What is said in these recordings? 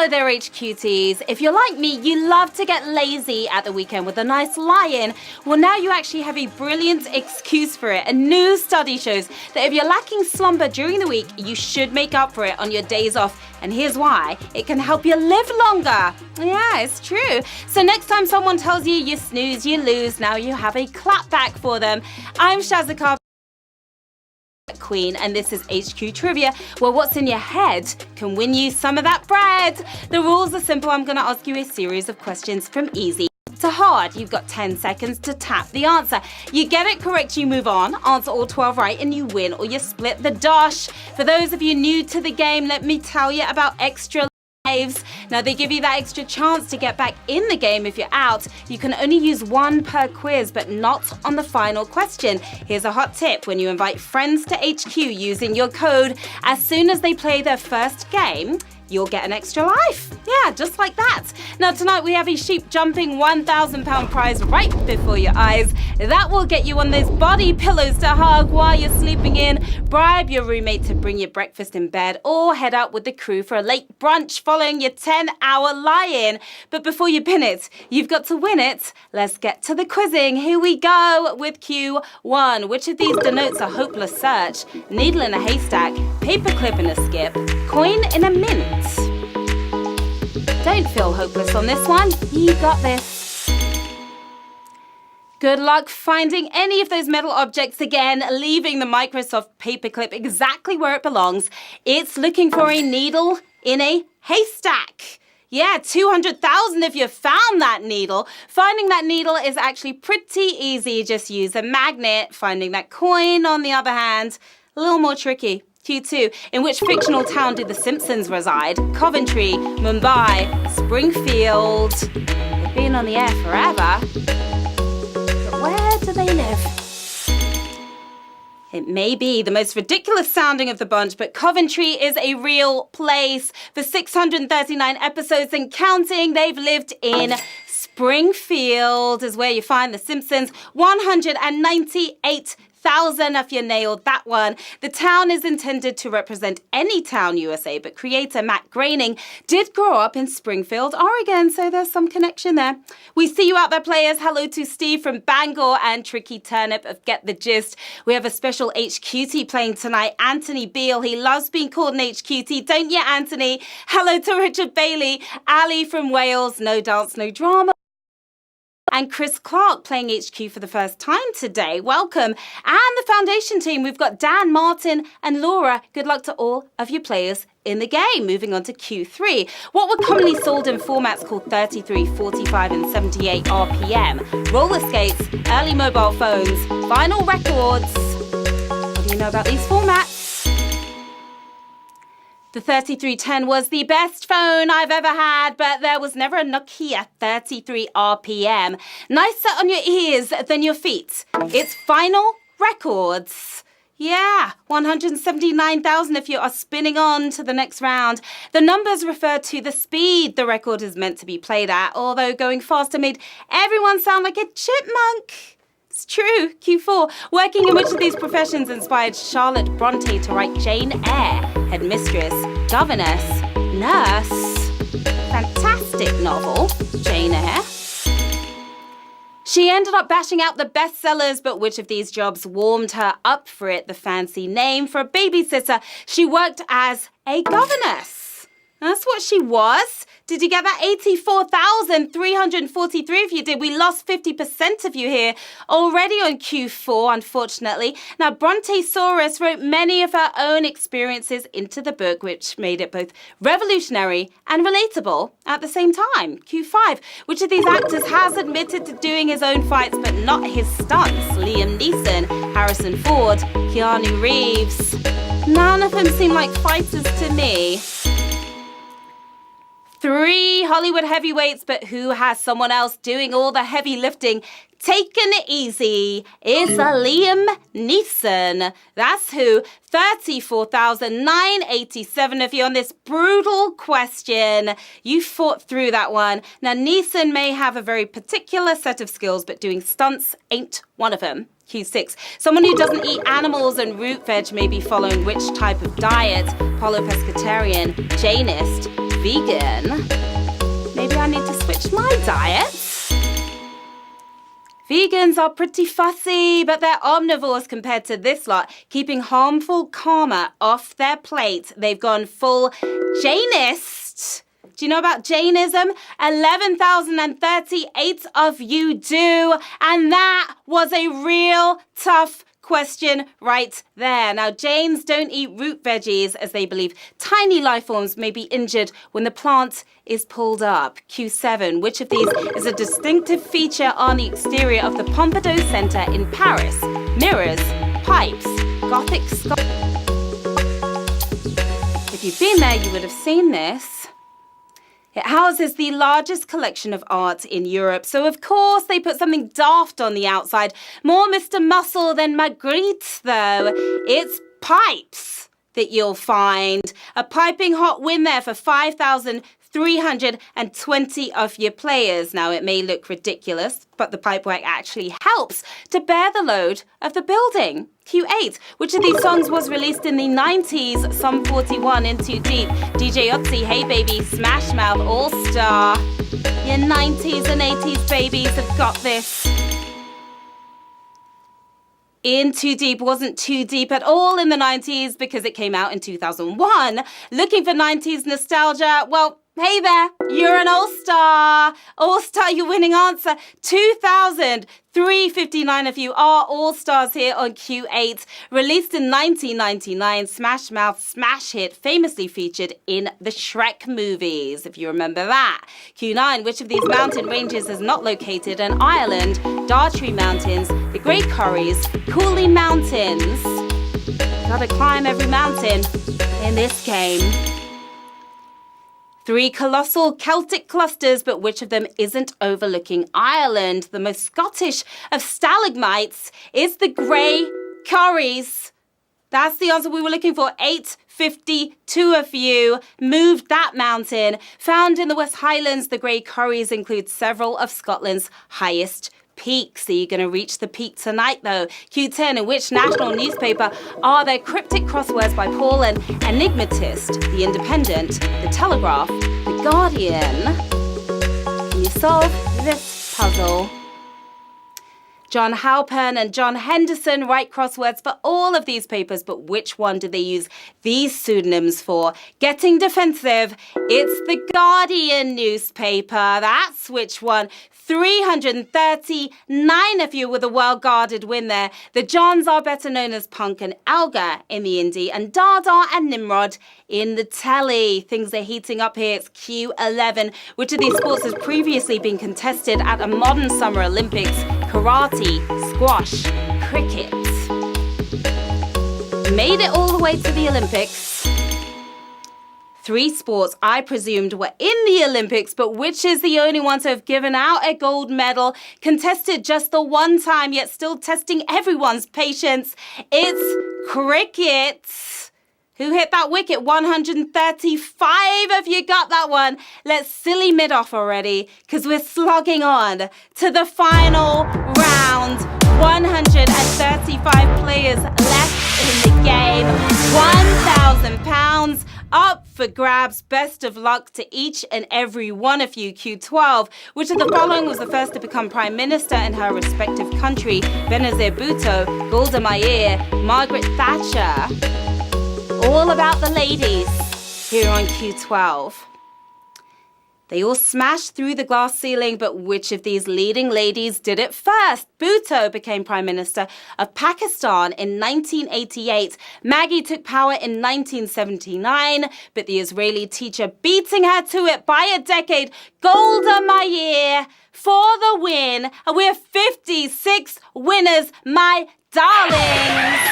Hello there, HQTs. If you're like me, you love to get lazy at the weekend with a nice lie-in. Well, now you actually have a brilliant excuse for it. A new study shows that if you're lacking slumber during the week, you should make up for it on your days off. And here's why. It can help you live longer. Yeah, it's true. So next time someone tells you you snooze, you lose, now you have a clapback for them. I'm Sharon Carpenter, Queen, and this is HQ Trivia, where what's in your head can win you some of that bread. The rules are simple. I'm going to ask you a series of questions from easy to hard. You've got 10 seconds to tap the answer. You get it correct, you move on, answer all 12 right, and you win, or you split the dosh. For those of you new to the game, let me tell you about extra lives. Now, they give you that extra chance to get back in the game if you're out. You can only use one per quiz, but not on the final question. Here's a hot tip. When you invite friends to HQ using your code, as soon as they play their first game, you'll get an extra life. Yeah, just like that. Now, tonight we have a sheep jumping £1,000 prize right before your eyes. That will get you on those body pillows to hug while you're sleeping in, bribe your roommate to bring you breakfast in bed, or head out with the crew for a late brunch following your 10-hour lie-in. But before you pin it, you've got to win it. Let's get to the quizzing. Here we go with Q1. Which of these denotes a hopeless search? Needle in a haystack, paperclip in a skip, coin in a mint. Don't feel hopeless on this one. You got this. Good luck finding any of those metal objects again, leaving the Microsoft paperclip exactly where it belongs. It's looking for a needle in a haystack. Yeah, 200,000 if you found that needle. Finding that needle is actually pretty easy. Just use a magnet. Finding that coin, on the other hand, a little more tricky. Q2. In which fictional town do the Simpsons reside? Coventry, Mumbai, Springfield. They've been on the air forever. But where do they live? It may be the most ridiculous sounding of the bunch, but Coventry is a real place. For 639 episodes and counting, they've lived in Springfield, is where you find the Simpsons. 198,000 if you nailed that one. The town is intended to represent any town USA, but creator Matt Groening did grow up in Springfield, Oregon, so there's some connection there. We see you out there, players. Hello to Steve from Bangor and Tricky Turnip of Get the Gist. We have a special HQT playing tonight, Anthony Beale. He loves being called an HQT, don't you, Anthony? Hello to Richard Bailey, Ali from Wales, No Dance, No Drama. And Chris Clark playing HQ for the first time today. Welcome. And the foundation team, we've got Dan, Martin, and Laura. Good luck to all of you players in the game. Moving on to Q3. What were commonly sold in formats called 33, 45, and 78 RPM? Roller skates, early mobile phones, vinyl records. What do you know about these formats? The 3310 was the best phone I've ever had, but there was never a Nokia 33 RPM. Nicer on your ears than your feet. It's vinyl records. Yeah, 179,000 if you are spinning on to the next round. The numbers refer to the speed the record is meant to be played at, although going faster made everyone sound like a chipmunk. It's true. Q4. Working in which of these professions inspired Charlotte Bronte to write Jane Eyre? Headmistress, governess, nurse. Fantastic novel, Jane Eyre. She ended up bashing out the bestsellers, but which of these jobs warmed her up for it? The fancy name for a babysitter. She worked as a governess. That's what she was. Did you get that? 84,343 if you did. We lost 50% of you here already on Q4, unfortunately. Now, Brontosaurus wrote many of her own experiences into the book, which made it both revolutionary and relatable at the same time. Q5. Which of these actors has admitted to doing his own fights but not his stunts? Liam Neeson, Harrison Ford, Keanu Reeves. None of them seem like fighters to me. 3 Hollywood heavyweights, but who has someone else doing all the heavy lifting? Taking it easy is Liam Neeson. That's who. 34,987 of you on this brutal question. You fought through that one. Now, Neeson may have a very particular set of skills, but doing stunts ain't one of them. Q6. Someone who doesn't eat animals and root veg may be following which type of diet? Pescatarian, Jainist, vegan. Maybe I need to switch my diet. Vegans are pretty fussy, but they're omnivores compared to this lot, keeping harmful karma off their plate. They've gone full Jainist. Do you know about Jainism? 11,038 of you do. And that was a real tough question right there. Now, Jains don't eat root veggies as they believe tiny life forms may be injured when the plant is pulled up. Q7, which of these is a distinctive feature on the exterior of the Pompidou Center in Paris? Mirrors, pipes, Gothic sculpture. If you've been there, you would have seen this. It houses the largest collection of art in Europe, so of course they put something daft on the outside. More Mr. Muscle than Magritte, though. It's pipes that you'll find. A piping hot win there for 5,320 of your players. Now, it may look ridiculous, but the pipework actually helps to bear the load of the building. Q8, which of these songs was released in the 90s? Sum 41, In Too Deep, DJ Otzi, Hey Baby, Smash Mouth, All Star. Your 90s and 80s babies have got this. In Too Deep wasn't too deep at all in the 90s because it came out in 2001. Looking for 90s nostalgia? Well, hey there, you're an all-star. All-star, your winning answer. 2,359 of you are all-stars here on Q8. Released in 1999, Smash Mouth smash hit, famously featured in the Shrek movies, if you remember that. Q9, which of these mountain ranges is not located in Ireland? Dartry Mountains, the Great Curries, Cooley Mountains. Gotta climb every mountain in this game. 3 colossal Celtic clusters, but which of them isn't overlooking Ireland? The most Scottish of stalagmites is the Grey Curries. That's the answer we were looking for. 852 of you moved that mountain. Found in the West Highlands, the Grey Curries include several of Scotland's highest peaks. Are you going to reach the peak tonight, though? Q10, in which national newspaper are there cryptic crosswords by Paul and Enigmatist, The Independent, The Telegraph, The Guardian? Can you solve this puzzle? John Halpern and John Henderson write crosswords for all of these papers, but which one do they use these pseudonyms for? Getting defensive, it's the Guardian newspaper. That's which one. 339 of you with a well-guarded win there. The Johns are better known as Punk and Elgar in the indie, and Dada and Nimrod in the telly. Things are heating up here. It's Q11. Which of these sports has previously been contested at a modern Summer Olympics? Karate, squash, cricket. Made it all the way to the Olympics. 3 sports I presumed were in the Olympics, but which is the only one to have given out a gold medal, contested just the one time, yet still testing everyone's patience? It's cricket. Who hit that wicket? 135 of you got that one. Let's silly mid off already, because we're slogging on to the final round. 135 players left in the game. £1,000 up for grabs. Best of luck to each and every one of you. Q12. Which of the following was the first to become Prime Minister in her respective country? Benazir Bhutto, Golda Meir, Margaret Thatcher. All about the ladies here on Q12. They all smashed through the glass ceiling, but which of these leading ladies did it first? Bhutto became Prime Minister of Pakistan in 1988. Maggie took power in 1979, but the Israeli teacher beating her to it by a decade. Golda Meir for the win. And we're 56 winners, my darlings.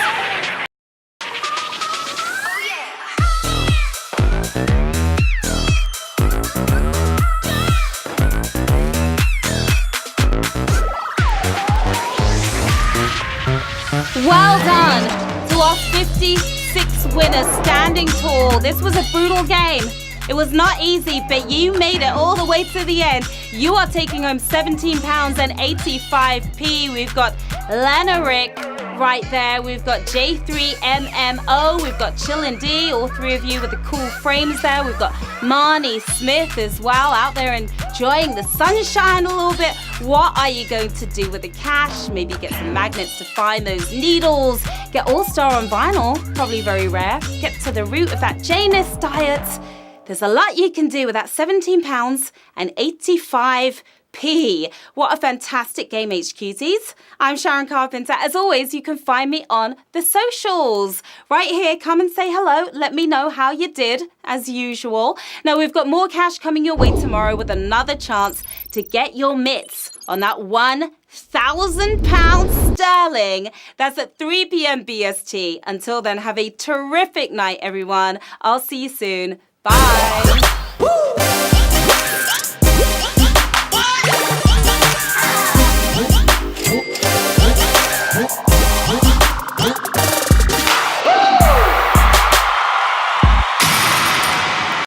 Well done to our 56 winners standing tall. This was a brutal game. It was not easy, but you made it all the way to the end. You are taking home £17.85. We've got Lena Rick, right there. We've got J3MMO. We've got Chillin' D, all three of you with the cool frames there. We've got Marnie Smith as well, out there enjoying the sunshine a little bit. What are you going to do with the cash? Maybe get some magnets to find those needles. Get All-Star on vinyl, probably very rare. Get to the root of that Janus diet. There's a lot you can do with that £17 and 85p. What a fantastic game, HQTs. I'm Sharon Carpenter. As always, you can find me on the socials. Right here, come and say hello. Let me know how you did, as usual. Now, we've got more cash coming your way tomorrow with another chance to get your mitts on that £1,000 sterling. That's at 3 p.m. BST. Until then, have a terrific night, everyone. I'll see you soon. Bye.